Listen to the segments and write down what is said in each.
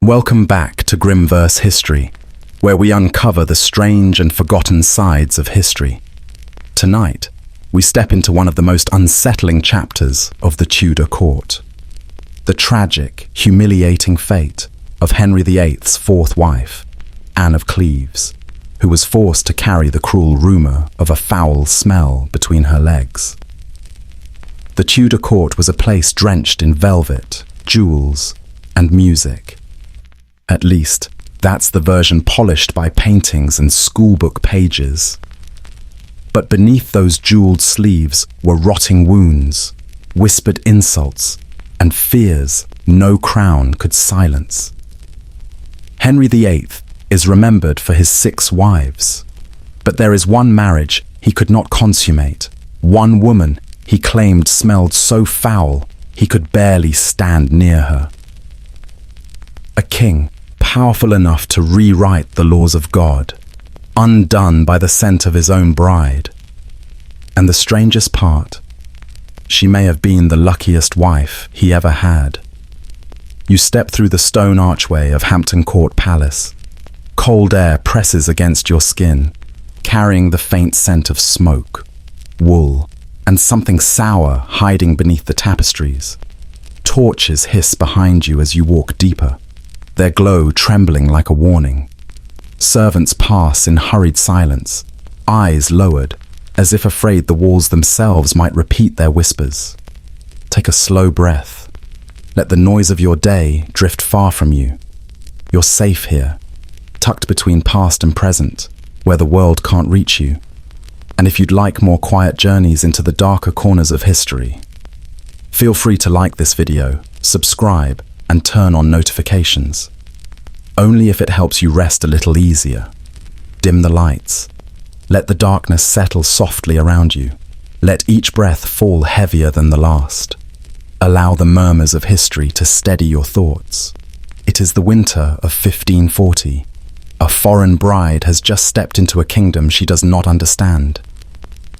Welcome back to Grimverse History, where we uncover the strange and forgotten sides of history. Tonight, we step into one of the most unsettling chapters of the Tudor court. The tragic, humiliating fate of Henry VIII's fourth wife, Anne of Cleves, who was forced to carry the cruel rumour of a foul smell between her legs. The Tudor court was a place drenched in velvet, jewels, and music. At least, that's the version polished by paintings and schoolbook pages. But beneath those jeweled sleeves were rotting wounds, whispered insults, and fears no crown could silence. Henry VIII is remembered for his 6 wives, but there is one marriage he could not consummate, one woman he claimed smelled so foul he could barely stand near her. A king powerful enough to rewrite the laws of God, undone by the scent of his own bride. And the strangest part, she may have been the luckiest wife he ever had. You step through the stone archway of Hampton Court Palace. Cold air presses against your skin, carrying the faint scent of smoke, wool, and something sour hiding beneath the tapestries. Torches hiss behind you as you walk deeper, their glow trembling like a warning. Servants pass in hurried silence, eyes lowered, as if afraid the walls themselves might repeat their whispers. Take a slow breath. Let the noise of your day drift far from you. You're safe here, tucked between past and present, where the world can't reach you. And if you'd like more quiet journeys into the darker corners of history, feel free to like this video, subscribe, and turn on notifications. Only if it helps you rest a little easier. Dim the lights. Let the darkness settle softly around you. Let each breath fall heavier than the last. Allow the murmurs of history to steady your thoughts. It is the winter of 1540. A foreign bride has just stepped into a kingdom she does not understand.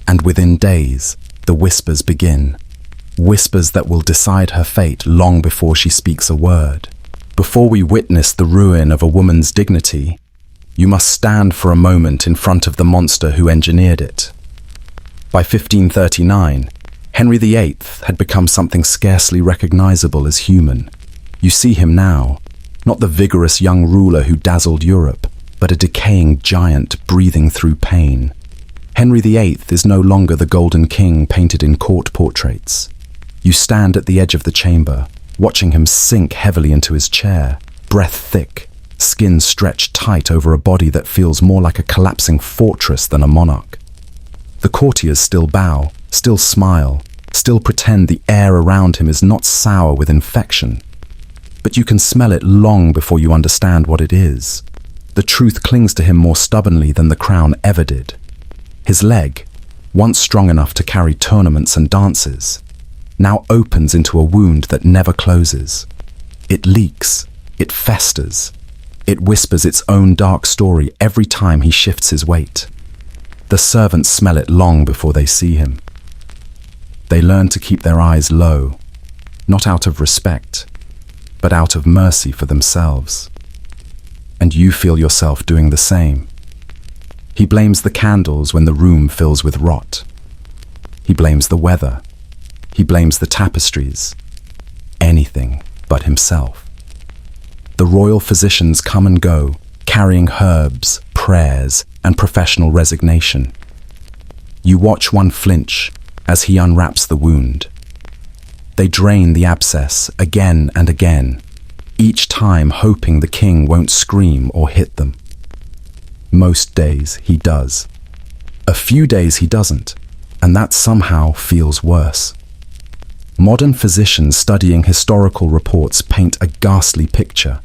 And within days, the whispers begin. Whispers that will decide her fate long before she speaks a word. Before we witness the ruin of a woman's dignity, you must stand for a moment in front of the monster who engineered it. By 1539, Henry VIII had become something scarcely recognizable as human. You see him now, not the vigorous young ruler who dazzled Europe, but a decaying giant breathing through pain. Henry VIII is no longer the golden king painted in court portraits. You stand at the edge of the chamber, watching him sink heavily into his chair, breath thick, skin stretched tight over a body that feels more like a collapsing fortress than a monarch. The courtiers still bow, still smile, still pretend the air around him is not sour with infection. But you can smell it long before you understand what it is. The truth clings to him more stubbornly than the crown ever did. His leg, once strong enough to carry tournaments and dances, now opens into a wound that never closes. It leaks, it festers, it whispers its own dark story every time he shifts his weight. The servants smell it long before they see him. They learn to keep their eyes low, not out of respect, but out of mercy for themselves. And you feel yourself doing the same. He blames the candles when the room fills with rot. He blames the weather. He blames the tapestries. Anything but himself. The royal physicians come and go, carrying herbs, prayers, and professional resignation. You watch one flinch as he unwraps the wound. They drain the abscess again and again, each time hoping the king won't scream or hit them. Most days he does. A few days he doesn't, and that somehow feels worse. Modern physicians studying historical reports paint a ghastly picture.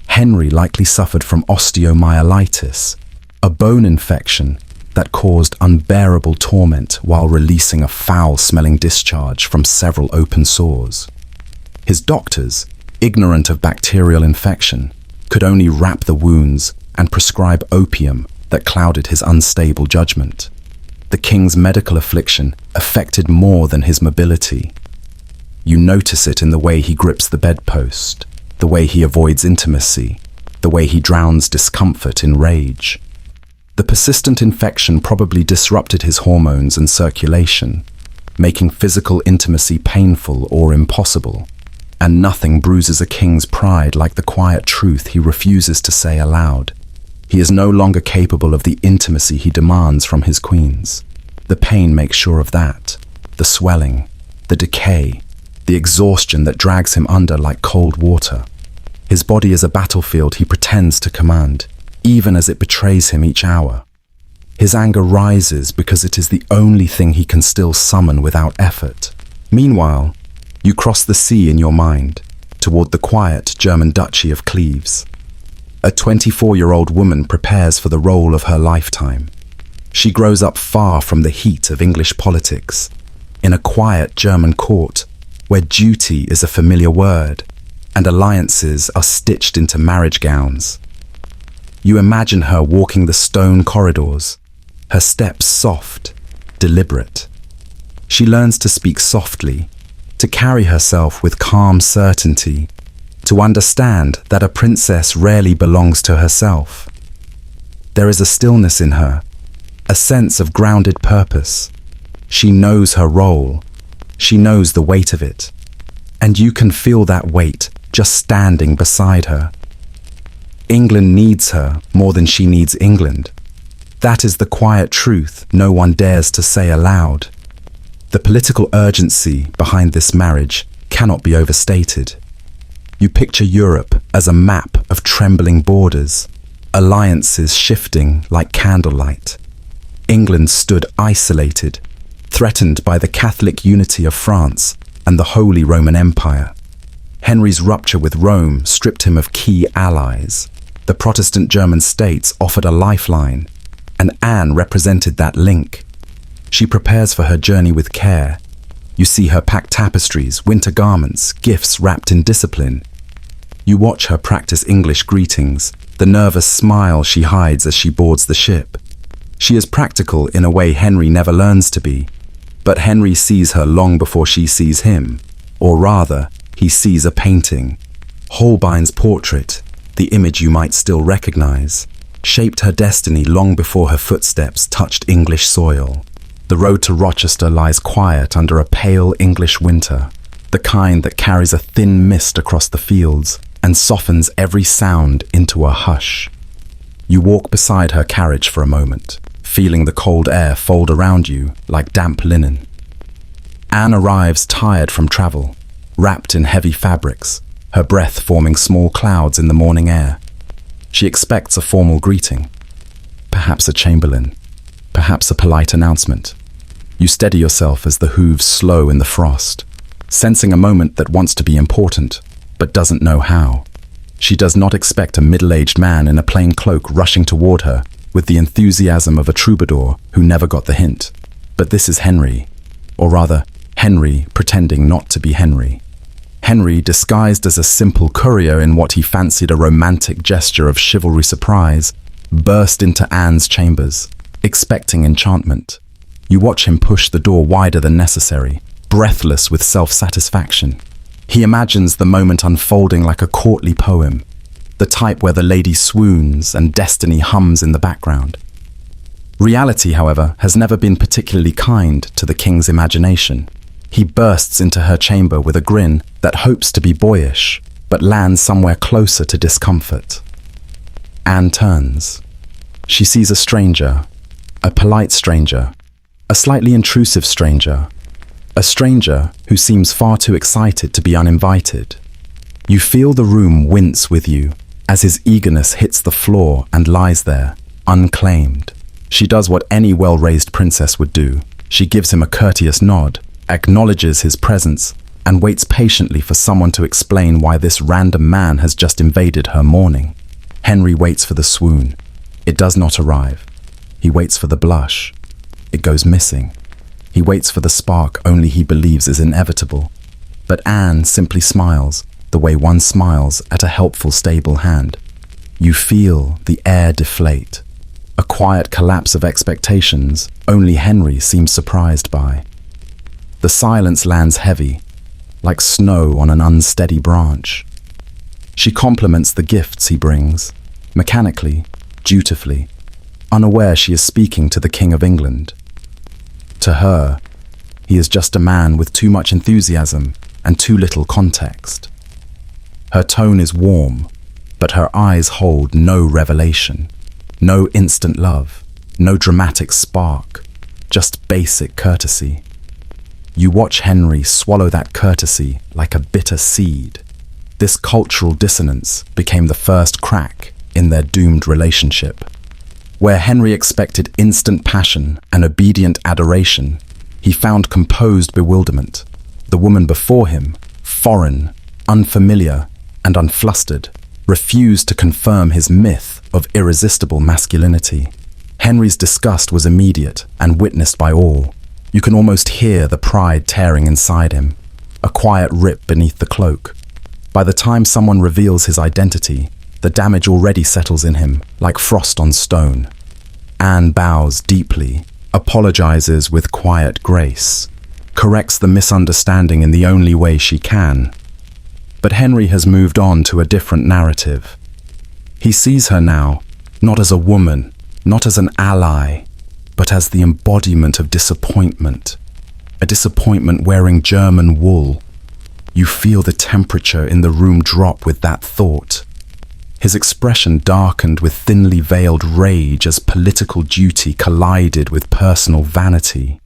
Henry likely suffered from osteomyelitis, a bone infection that caused unbearable torment while releasing a foul-smelling discharge from several open sores. His doctors, ignorant of bacterial infection, could only wrap the wounds and prescribe opium that clouded his unstable judgment. The king's medical affliction affected more than his mobility. You notice it in the way he grips the bedpost, the way he avoids intimacy, the way he drowns discomfort in rage. The persistent infection probably disrupted his hormones and circulation, making physical intimacy painful or impossible. And nothing bruises a king's pride like the quiet truth he refuses to say aloud. He is no longer capable of the intimacy he demands from his queens. The pain makes sure of that. The swelling, the decay, the exhaustion that drags him under like cold water. His body is a battlefield he pretends to command, even as it betrays him each hour. His anger rises because it is the only thing he can still summon without effort. Meanwhile, you cross the sea in your mind, toward the quiet German duchy of Cleves. A 24-year-old woman prepares for the role of her lifetime. She grows up far from the heat of English politics, in a quiet German court where duty is a familiar word and alliances are stitched into marriage gowns. You imagine her walking the stone corridors, her steps soft, deliberate. She learns to speak softly, to carry herself with calm certainty, to understand that a princess rarely belongs to herself. There is a stillness in her, a sense of grounded purpose. She knows her role. She knows the weight of it. And you can feel that weight just standing beside her. England needs her more than she needs England. That is the quiet truth no one dares to say aloud. The political urgency behind this marriage cannot be overstated. You picture Europe as a map of trembling borders, alliances shifting like candlelight. England stood isolated, threatened by the Catholic unity of France and the Holy Roman Empire. Henry's rupture with Rome stripped him of key allies. The Protestant German states offered a lifeline, and Anne represented that link. She prepares for her journey with care. You see her pack tapestries, winter garments, gifts wrapped in discipline. You watch her practice English greetings, the nervous smile she hides as she boards the ship. She is practical in a way Henry never learns to be, but Henry sees her long before she sees him, or rather, he sees a painting. Holbein's portrait, the image you might still recognize, shaped her destiny long before her footsteps touched English soil. The road to Rochester lies quiet under a pale English winter, the kind that carries a thin mist across the fields and softens every sound into a hush. You walk beside her carriage for a moment, feeling the cold air fold around you like damp linen. Anne arrives tired from travel, wrapped in heavy fabrics, her breath forming small clouds in the morning air. She expects a formal greeting, perhaps a chamberlain, perhaps a polite announcement. You steady yourself as the hooves slow in the frost, sensing a moment that wants to be important, but doesn't know how. She does not expect a middle-aged man in a plain cloak rushing toward her with the enthusiasm of a troubadour who never got the hint. But this is Henry, or rather, Henry pretending not to be Henry. Henry, disguised as a simple courier in what he fancied a romantic gesture of chivalry surprise, burst into Anne's chambers, expecting enchantment. You watch him push the door wider than necessary, breathless with self-satisfaction. He imagines the moment unfolding like a courtly poem, the type where the lady swoons and destiny hums in the background. Reality, however, has never been particularly kind to the king's imagination. He bursts into her chamber with a grin that hopes to be boyish, but lands somewhere closer to discomfort. Anne turns. She sees a stranger, a polite stranger, a slightly intrusive stranger, a stranger who seems far too excited to be uninvited. You feel the room wince with you as his eagerness hits the floor and lies there, unclaimed. She does what any well-raised princess would do. She gives him a courteous nod, acknowledges his presence, and waits patiently for someone to explain why this random man has just invaded her morning. Henry waits for the swoon. It does not arrive. He waits for the blush. It goes missing. He waits for the spark only he believes is inevitable. But Anne simply smiles, the way one smiles at a helpful, stable hand. You feel the air deflate. A quiet collapse of expectations only Henry seems surprised by. The silence lands heavy, like snow on an unsteady branch. She compliments the gifts he brings, mechanically, dutifully, unaware she is speaking to the King of England. To her, he is just a man with too much enthusiasm and too little context. Her tone is warm, but her eyes hold no revelation, no instant love, no dramatic spark, just basic courtesy. You watch Henry swallow that courtesy like a bitter seed. This cultural dissonance became the first crack in their doomed relationship. Where Henry expected instant passion and obedient adoration, he found composed bewilderment. The woman before him, foreign, unfamiliar, and unflustered, refused to confirm his myth of irresistible masculinity. Henry's disgust was immediate and witnessed by all. You can almost hear the pride tearing inside him, a quiet rip beneath the cloak. By the time someone reveals his identity, the damage already settles in him like frost on stone. Anne bows deeply, apologizes with quiet grace, corrects the misunderstanding in the only way she can. But Henry has moved on to a different narrative. He sees her now, not as a woman, not as an ally, but as the embodiment of disappointment, a disappointment wearing German wool. You feel the temperature in the room drop with that thought. His expression darkened with thinly veiled rage as political duty collided with personal vanity.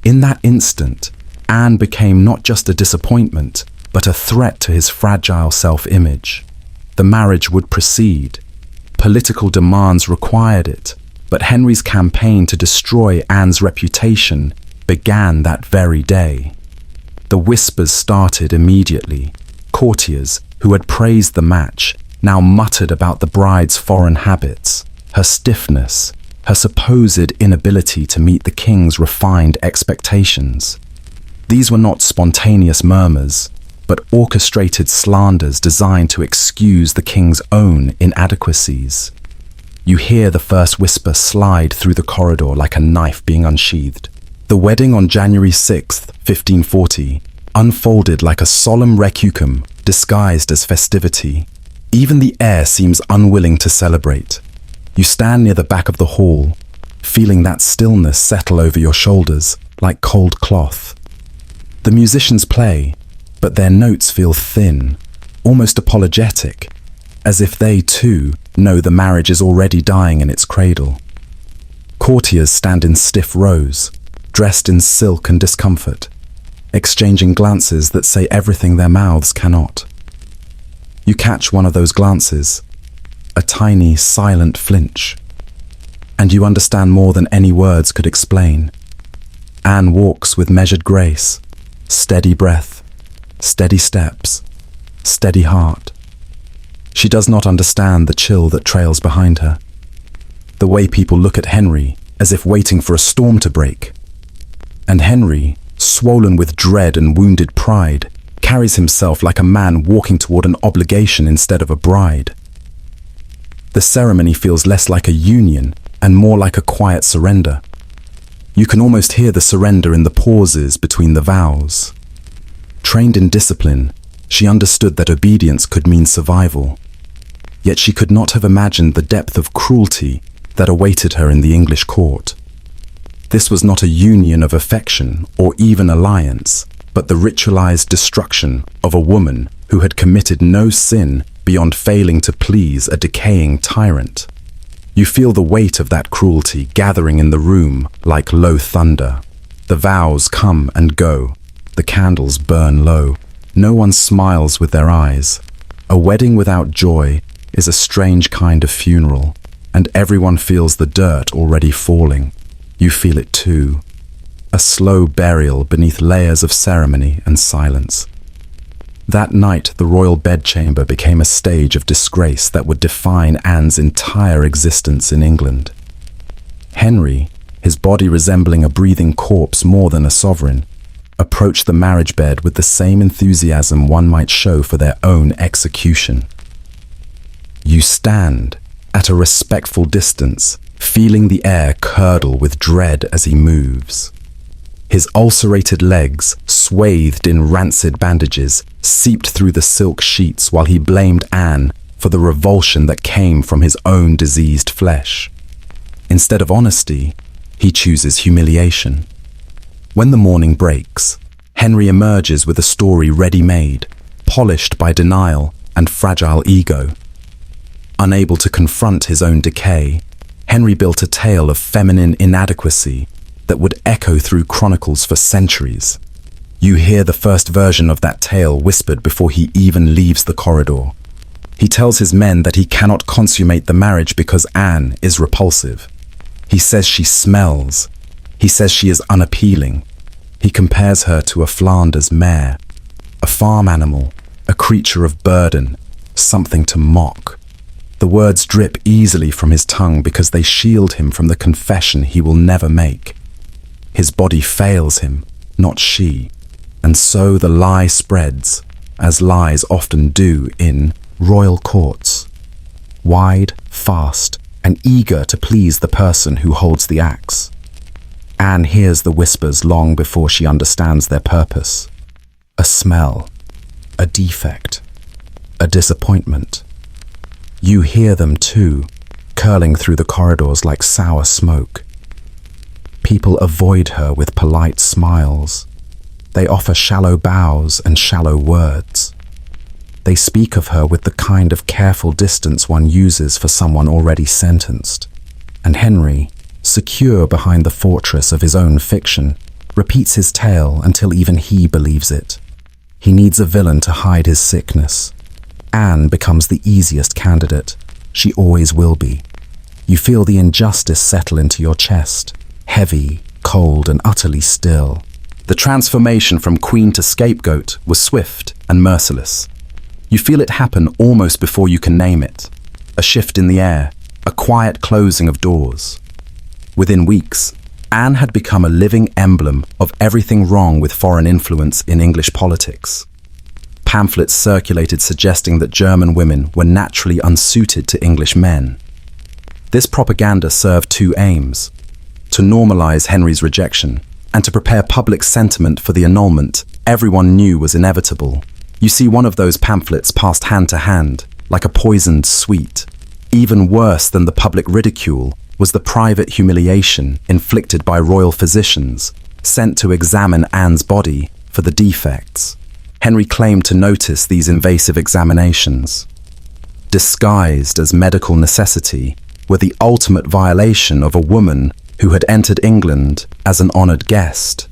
In that instant, Anne became not just a disappointment, but a threat to his fragile self-image. The marriage would proceed. Political demands required it, but Henry's campaign to destroy Anne's reputation began that very day. The whispers started immediately. Courtiers, who had praised the match, now muttered about the bride's foreign habits, her stiffness, her supposed inability to meet the king's refined expectations. These were not spontaneous murmurs, but orchestrated slanders designed to excuse the king's own inadequacies. You hear the first whisper slide through the corridor like a knife being unsheathed. The wedding on January 6th, 1540, unfolded like a solemn requiem disguised as festivity. Even the air seems unwilling to celebrate. You stand near the back of the hall, feeling that stillness settle over your shoulders like cold cloth. The musicians play, but their notes feel thin, almost apologetic, as if they too know the marriage is already dying in its cradle. Courtiers stand in stiff rows, dressed in silk and discomfort, exchanging glances that say everything their mouths cannot. You catch one of those glances, a tiny, silent flinch, and you understand more than any words could explain. Anne walks with measured grace, steady breath, steady steps, steady heart. She does not understand the chill that trails behind her, the way people look at Henry as if waiting for a storm to break. And Henry, swollen with dread and wounded pride, carries himself like a man walking toward an obligation instead of a bride. The ceremony feels less like a union and more like a quiet surrender. You can almost hear the surrender in the pauses between the vows. Trained in discipline, she understood that obedience could mean survival. Yet she could not have imagined the depth of cruelty that awaited her in the English court. This was not a union of affection or even alliance, but the ritualized destruction of a woman who had committed no sin beyond failing to please a decaying tyrant. You feel the weight of that cruelty gathering in the room like low thunder. The vows come and go. The candles burn low. No one smiles with their eyes. A wedding without joy is a strange kind of funeral, and everyone feels the dirt already falling. You feel it too. A slow burial beneath layers of ceremony and silence. That night, the royal bedchamber became a stage of disgrace that would define Anne's entire existence in England. Henry, his body resembling a breathing corpse more than a sovereign, approached the marriage bed with the same enthusiasm one might show for their own execution. You stand at a respectful distance, feeling the air curdle with dread as he moves. His ulcerated legs, swathed in rancid bandages, seeped through the silk sheets while he blamed Anne for the revulsion that came from his own diseased flesh. Instead of honesty, he chooses humiliation. When the morning breaks, Henry emerges with a story ready-made, polished by denial and fragile ego. Unable to confront his own decay, Henry built a tale of feminine inadequacy that would echo through chronicles for centuries. You hear the first version of that tale whispered before he even leaves the corridor. He tells his men that he cannot consummate the marriage because Anne is repulsive. He says she smells. He says she is unappealing. He compares her to a Flanders mare, a farm animal, a creature of burden, something to mock. The words drip easily from his tongue because they shield him from the confession he will never make. His body fails him, not she, and so the lie spreads, as lies often do in royal courts. Wide, fast, and eager to please the person who holds the axe. Anne hears the whispers long before she understands their purpose. A smell, a defect, a disappointment. You hear them too, curling through the corridors like sour smoke. People avoid her with polite smiles. They offer shallow bows and shallow words. They speak of her with the kind of careful distance one uses for someone already sentenced. And Henry, secure behind the fortress of his own fiction, repeats his tale until even he believes it. He needs a villain to hide his sickness. Anne becomes the easiest candidate. She always will be. You feel the injustice settle into your chest, heavy, cold, and utterly still. The transformation from queen to scapegoat was swift and merciless. You feel it happen almost before you can name it. A shift in the air, a quiet closing of doors. Within weeks, Anne had become a living emblem of everything wrong with foreign influence in English politics. Pamphlets circulated suggesting that German women were naturally unsuited to English men. This propaganda served two aims: to normalize Henry's rejection and to prepare public sentiment for the annulment everyone knew was inevitable. You see one of those pamphlets passed hand to hand, like a poisoned sweet. Even worse than the public ridicule was the private humiliation inflicted by royal physicians sent to examine Anne's body for the defects. Henry claimed to notice these invasive examinations, disguised as medical necessity, were the ultimate violation of a woman who had entered England as an honoured guest.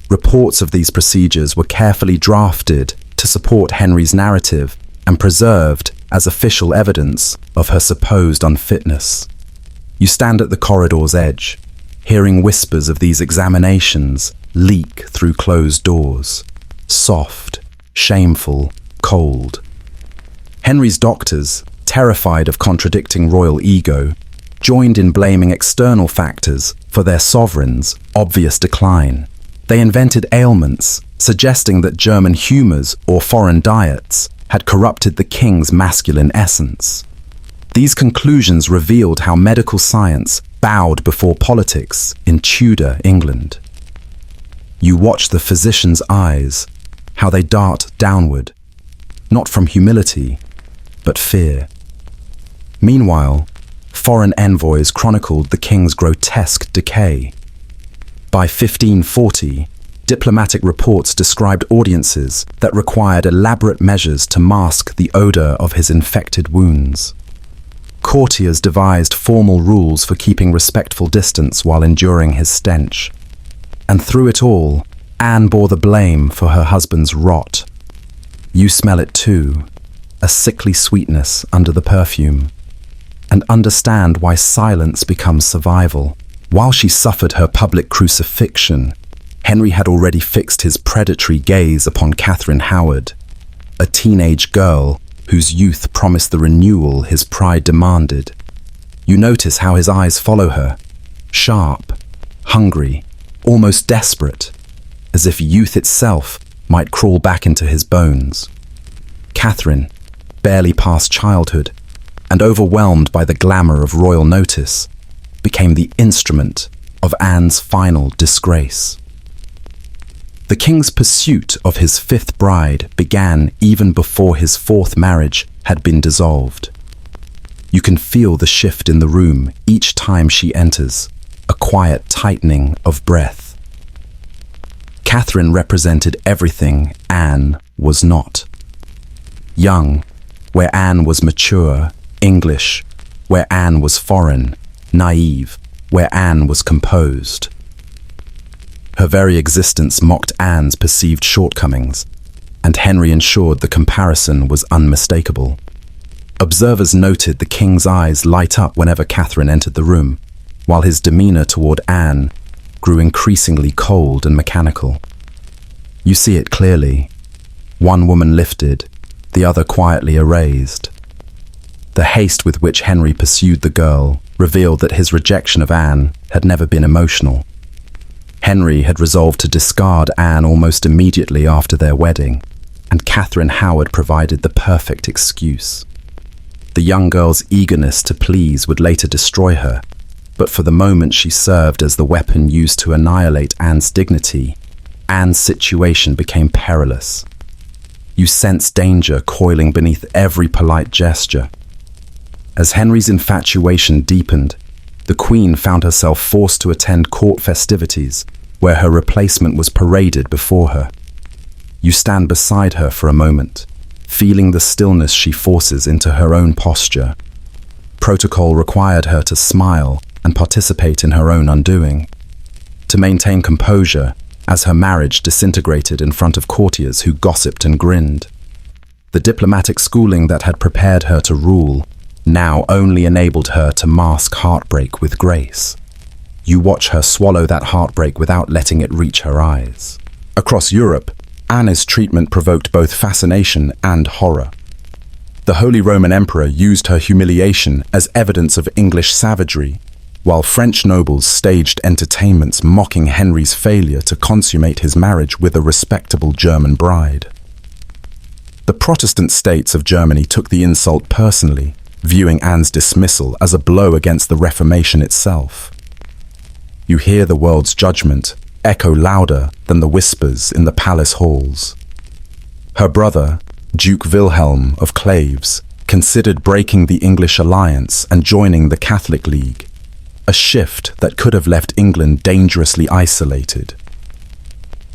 Reports of these procedures were carefully drafted to support Henry's narrative and preserved as official evidence of her supposed unfitness. You stand at the corridor's edge, hearing whispers of these examinations leak through closed doors. Soft, shameful, cold. Henry's doctors, terrified of contradicting royal ego, joined in blaming external factors for their sovereign's obvious decline. They invented ailments, suggesting that German humours or foreign diets had corrupted the king's masculine essence. These conclusions revealed how medical science bowed before politics in Tudor England. You watch the physician's eyes, how they dart downward, not from humility, but fear. Meanwhile, foreign envoys chronicled the king's grotesque decay. By 1540, diplomatic reports described audiences that required elaborate measures to mask the odour of his infected wounds. Courtiers devised formal rules for keeping respectful distance while enduring his stench. And through it all, Anne bore the blame for her husband's rot. You smell it too, a sickly sweetness under the perfume, and understand why silence becomes survival. While she suffered her public crucifixion, Henry had already fixed his predatory gaze upon Catherine Howard, a teenage girl whose youth promised the renewal his pride demanded. You notice how his eyes follow her, sharp, hungry, almost desperate, as if youth itself might crawl back into his bones. Catherine, barely past childhood, and overwhelmed by the glamour of royal notice, became the instrument of Anne's final disgrace. The king's pursuit of his fifth bride began even before his fourth marriage had been dissolved. You can feel the shift in the room each time she enters, a quiet tightening of breath. Catherine represented everything Anne was not. Young, where Anne was mature; English, where Anne was foreign; naive, where Anne was composed. Her very existence mocked Anne's perceived shortcomings, and Henry ensured the comparison was unmistakable. Observers noted the king's eyes light up whenever Catherine entered the room, while his demeanor toward Anne grew increasingly cold and mechanical. You see it clearly. One woman lifted, the other quietly erased. The haste with which Henry pursued the girl revealed that his rejection of Anne had never been emotional. Henry had resolved to discard Anne almost immediately after their wedding, and Catherine Howard provided the perfect excuse. The young girl's eagerness to please would later destroy her, but for the moment she served as the weapon used to annihilate Anne's dignity. Anne's situation became perilous. You sense danger coiling beneath every polite gesture. As Henry's infatuation deepened, the Queen found herself forced to attend court festivities where her replacement was paraded before her. You stand beside her for a moment, feeling the stillness she forces into her own posture. Protocol required her to smile and participate in her own undoing, to maintain composure as her marriage disintegrated in front of courtiers who gossiped and grinned. The diplomatic schooling that had prepared her to rule now only enabled her to mask heartbreak with grace. You watch her swallow that heartbreak without letting it reach her eyes. Across Europe, Anne's treatment provoked both fascination and horror. The Holy Roman Emperor used her humiliation as evidence of English savagery, while French nobles staged entertainments mocking Henry's failure to consummate his marriage with a respectable German bride. The Protestant states of Germany took the insult personally, viewing Anne's dismissal as a blow against the Reformation itself. You hear the world's judgment echo louder than the whispers in the palace halls. Her brother, Duke Wilhelm of Cleves, considered breaking the English alliance and joining the Catholic League, a shift that could have left England dangerously isolated.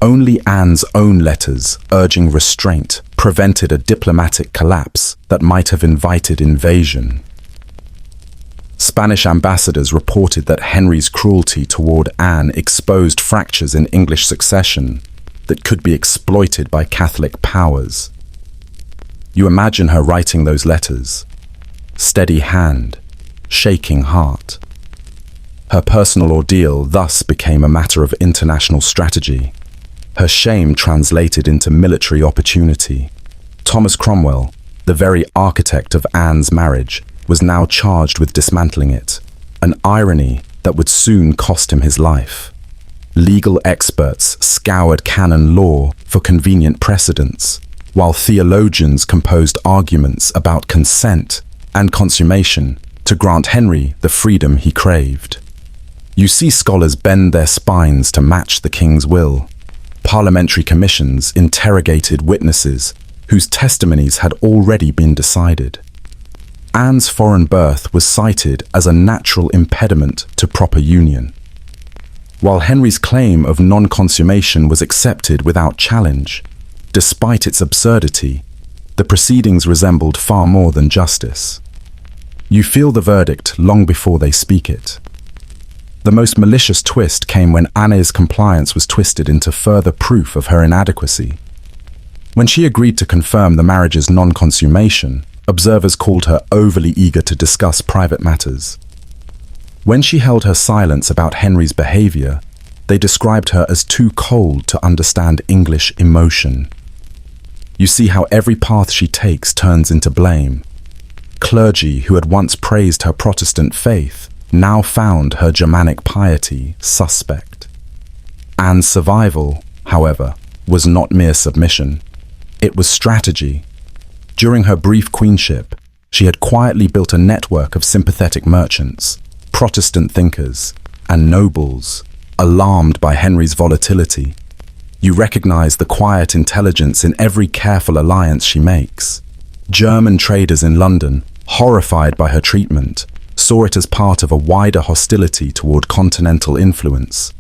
Only Anne's own letters urging restraint prevented a diplomatic collapse that might have invited invasion. Spanish ambassadors reported that Henry's cruelty toward Anne exposed fractures in English succession that could be exploited by Catholic powers. You imagine her writing those letters, steady hand, shaking heart. Her personal ordeal thus became a matter of international strategy. Her shame translated into military opportunity. Thomas Cromwell, the very architect of Anne's marriage, was now charged with dismantling it, an irony that would soon cost him his life. Legal experts scoured canon law for convenient precedents, while theologians composed arguments about consent and consummation to grant Henry the freedom he craved. You see scholars bend their spines to match the king's will. Parliamentary commissions interrogated witnesses whose testimonies had already been decided. Anne's foreign birth was cited as a natural impediment to proper union. While Henry's claim of non-consummation was accepted without challenge, despite its absurdity, the proceedings resembled far more than justice. You feel the verdict long before they speak it. The most malicious twist came when Anne's compliance was twisted into further proof of her inadequacy. When she agreed to confirm the marriage's non-consummation, observers called her overly eager to discuss private matters. When she held her silence about Henry's behavior, they described her as too cold to understand English emotion. You see how every path she takes turns into blame. Clergy who had once praised her Protestant faith now found her Germanic piety suspect. Anne's survival, however, was not mere submission. It was strategy. During her brief queenship, she had quietly built a network of sympathetic merchants, Protestant thinkers, and nobles, alarmed by Henry's volatility. You recognize the quiet intelligence in every careful alliance she makes. German traders in London, horrified by her treatment, saw it as part of a wider hostility toward continental influence.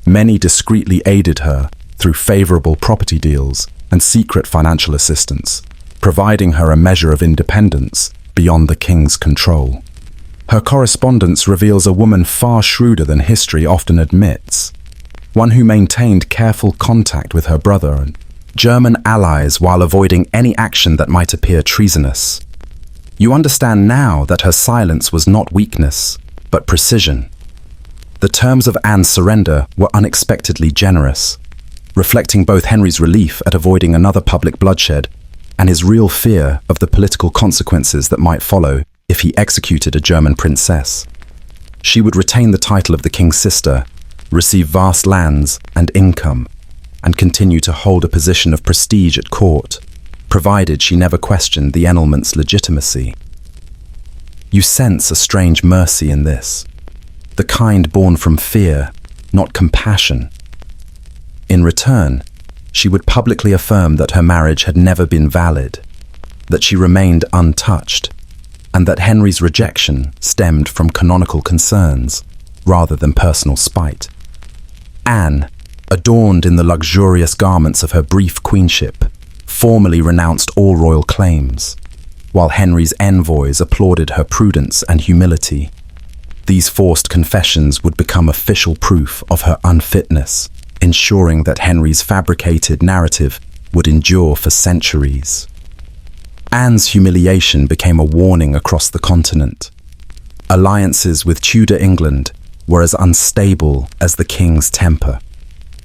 Many discreetly aided her through favorable property deals and secret financial assistance, providing her a measure of independence beyond the king's control. Her correspondence reveals a woman far shrewder than history often admits, one who maintained careful contact with her brother and German allies while avoiding any action that might appear treasonous. You understand now that her silence was not weakness, but precision. The terms of Anne's surrender were unexpectedly generous, reflecting both Henry's relief at avoiding another public bloodshed and his real fear of the political consequences that might follow if he executed a German princess. She would retain the title of the king's sister, receive vast lands and income, and continue to hold a position of prestige at court, provided she never questioned the annulment's legitimacy. You sense a strange mercy in this, the kind born from fear, not compassion. In return, she would publicly affirm that her marriage had never been valid, that she remained untouched, and that Henry's rejection stemmed from canonical concerns rather than personal spite. Anne, adorned in the luxurious garments of her brief queenship, formally renounced all royal claims, while Henry's envoys applauded her prudence and humility. These forced confessions would become official proof of her unfitness, ensuring that Henry's fabricated narrative would endure for centuries. Anne's humiliation became a warning across the continent. Alliances with Tudor England were as unstable as the king's temper.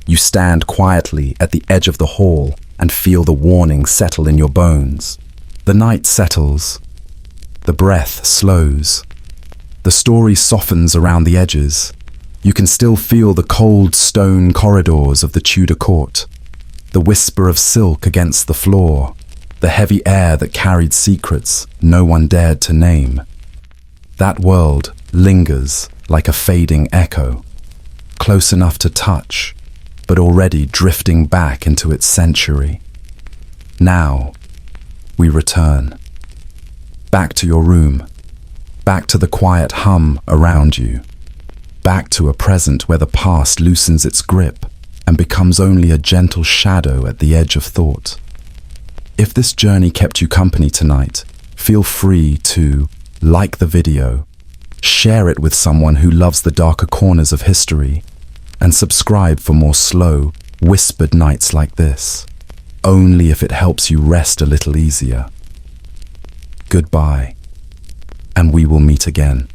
You stand quietly at the edge of the hall and feel the warning settle in your bones. The night settles. The breath slows. The story softens around the edges. You can still feel the cold stone corridors of the Tudor court, the whisper of silk against the floor, the heavy air that carried secrets no one dared to name. That world lingers like a fading echo, close enough to touch, but already drifting back into its century. Now, we return. Back to your room, back to the quiet hum around you, back to a present where the past loosens its grip and becomes only a gentle shadow at the edge of thought. If this journey kept you company tonight, feel free to like the video, share it with someone who loves the darker corners of history, and subscribe for more slow, whispered nights like this, only if it helps you rest a little easier. Goodbye, and we will meet again.